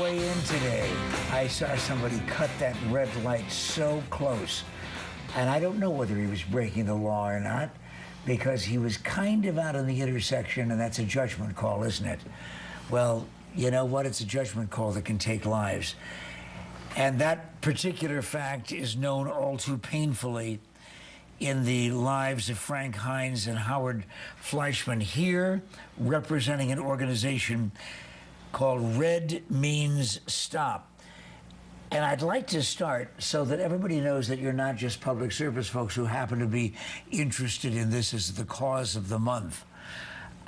way in today, I saw somebody cut that red light so close. And I don't know whether he was breaking the law or not, because he was kind of out on the intersection, and that's a judgment call, isn't it? Well, you know what? It's a judgment call that can take lives. And that particular fact is known all too painfully in the lives of Frank Hines and Howard Fleischman, here representing an organization called Red Means Stop. And I'd like to start so that everybody knows that you're not just public service folks who happen to be interested in this as the cause of the month.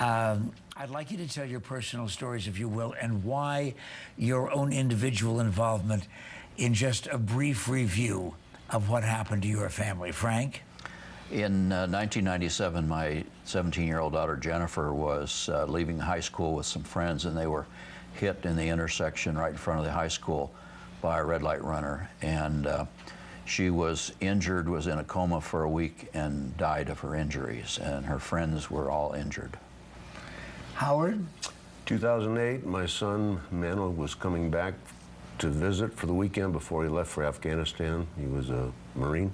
I'd like you to tell your personal stories, if you will, and why your own individual involvement in just a brief review of what happened to your family. Frank? In 1997, my 17-year-old daughter Jennifer was leaving high school with some friends, and they were hit in the intersection right in front of the high school by a red light runner. And she was injured, was in a coma for a week, and died of her injuries. And her friends were all injured. Howard? 2008, my son Manuel was coming back to visit for the weekend before he left for Afghanistan. He was a Marine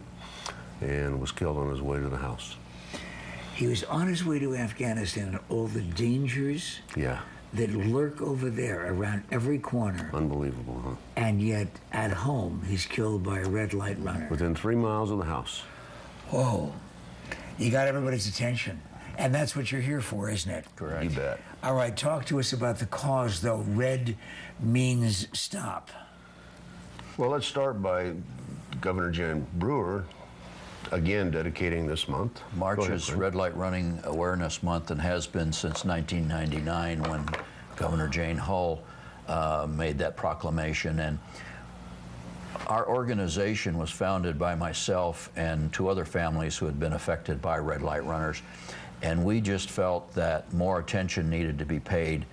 and was killed on his way to the house. He was on his way to Afghanistan, and all the dangers that lurk over there around every corner. Unbelievable, huh? And yet, at home, he's killed by a red light runner. Within 3 miles of the house. Whoa. You got everybody's attention. And that's what you're here for, isn't it? Correct. You bet. All right, talk to us about the cause, though. Red Means Stop. Well, let's start by Governor Jan Brewer, again, dedicating this month. March is Red Light Running Awareness Month, and has been since 1999, when Governor Jane Hull made that proclamation. And our organization was founded by myself and 2 other families who had been affected by red light runners. And we just felt that more attention needed to be paid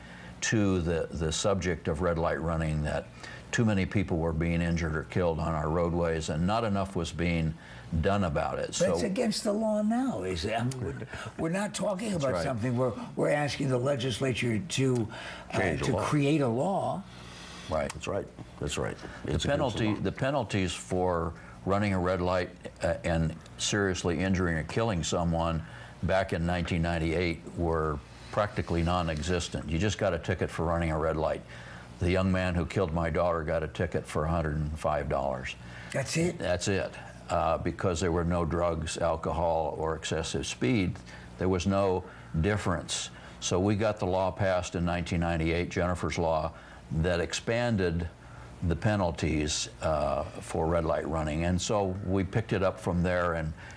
to the subject of red light running, that too many people were being injured or killed on our roadways, and not enough was being done about it. But it's against the law now, is it? I mean, we're not talking about something where we're asking the legislature to create a law. Right. That's right. That's right. The penalties for running a red light and seriously injuring or killing someone back in 1998 were practically non-existent. You just got a ticket for running a red light. The young man who killed my daughter got a ticket for $105. That's it? That's it. Because there were no drugs, alcohol, or excessive speed. There was no difference. So we got the law passed in 1998, Jennifer's Law, that expanded the penalties for red light running. And so we picked it up from there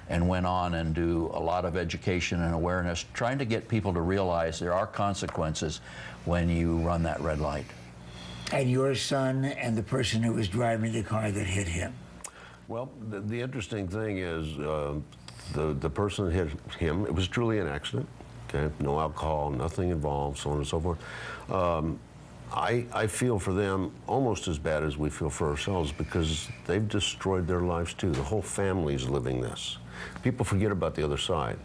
and went on and do a lot of education and awareness, trying to get people to realize there are consequences when you run that red light. And your son and the person who was driving the car that hit him? Well, the interesting thing is the person hit him. It was truly an accident. Okay, no alcohol, nothing involved, so on and so forth. I feel for them almost as bad as we feel for ourselves, because they've destroyed their lives too. The whole family's living this. People forget about the other side.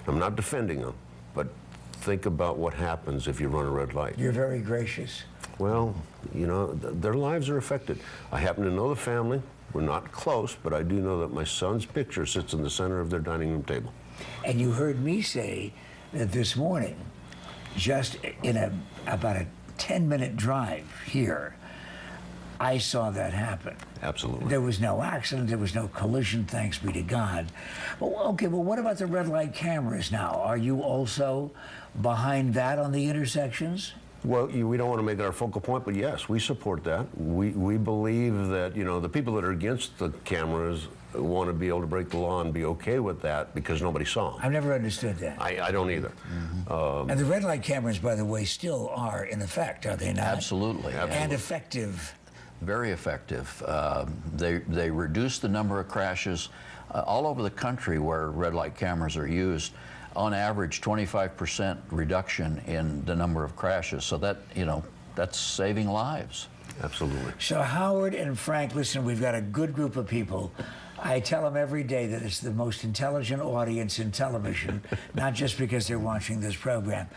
I'm not defending them, but think about what happens if you run a red light. You're very gracious. Well, you know, their lives are affected. I happen to know the family. We're not close, but I do know that my son's picture sits in the center of their dining room table. And you heard me say that this morning, just in about a 10-minute drive here, I saw that happen. Absolutely. There was no accident, there was no collision, thanks be to God. Well, okay, well, what about the red light cameras now? Are you also behind that on the intersections? Well, we don't want to make it our focal point, but yes, we support that. We believe that, you know, the people that are against the cameras want to be able to break the law and be okay with that because nobody saw them. I've never understood that. I don't either. Mm-hmm. And the red light cameras, by the way, still are in effect, are they not? Absolutely. And effective. Very effective. They reduce the number of crashes all over the country where red light cameras are used. On average, 25% reduction in the number of crashes. So that, you know, that's saving lives. Absolutely. So Howard and Frank, listen, we've got a good group of people I tell them every day that it's the most intelligent audience in television, not just because they're watching this program,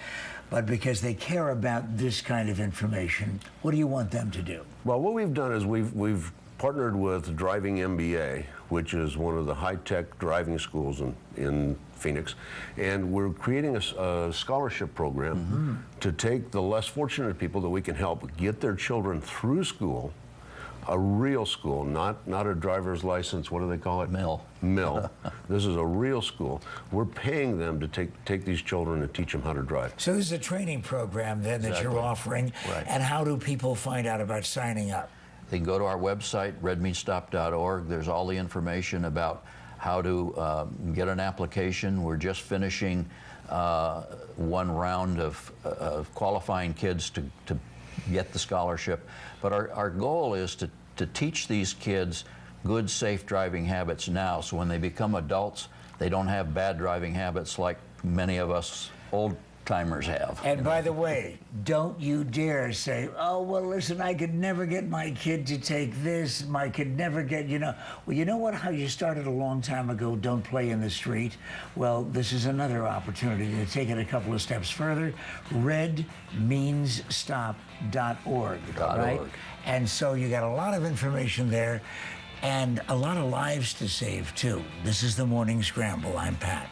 but because they care about this kind of information. What do you want them to do? Well, what we've done is we've partnered with Driving MBA, which is one of the high-tech driving schools in Phoenix, and we're creating a scholarship program to take the less fortunate people that we can help get their children through school, a real school, not a driver's license, what do they call it? Mill. Mill. This is a real school. We're paying them to take these children and teach them how to drive. So this is a training program then that you're offering, Right. and how do people find out about signing up? They can go to our website, redmeatstop.org. There's all the information about how to get an application. We're just finishing one round of qualifying kids to get the scholarship. But our goal is to teach these kids good, safe driving habits now, so when they become adults, they don't have bad driving habits like many of us old-timers have. And by the way, don't you dare say, oh, well, listen, I could never get my kid to take this, I could never get, Well, you know what, how you started a long time ago, don't play in the street? Well, this is another opportunity to take it a couple of steps further. redmeansstop.org, right? .org. And so you got a lot of information there and a lot of lives to save, too. This is the Morning Scramble. I'm Pat.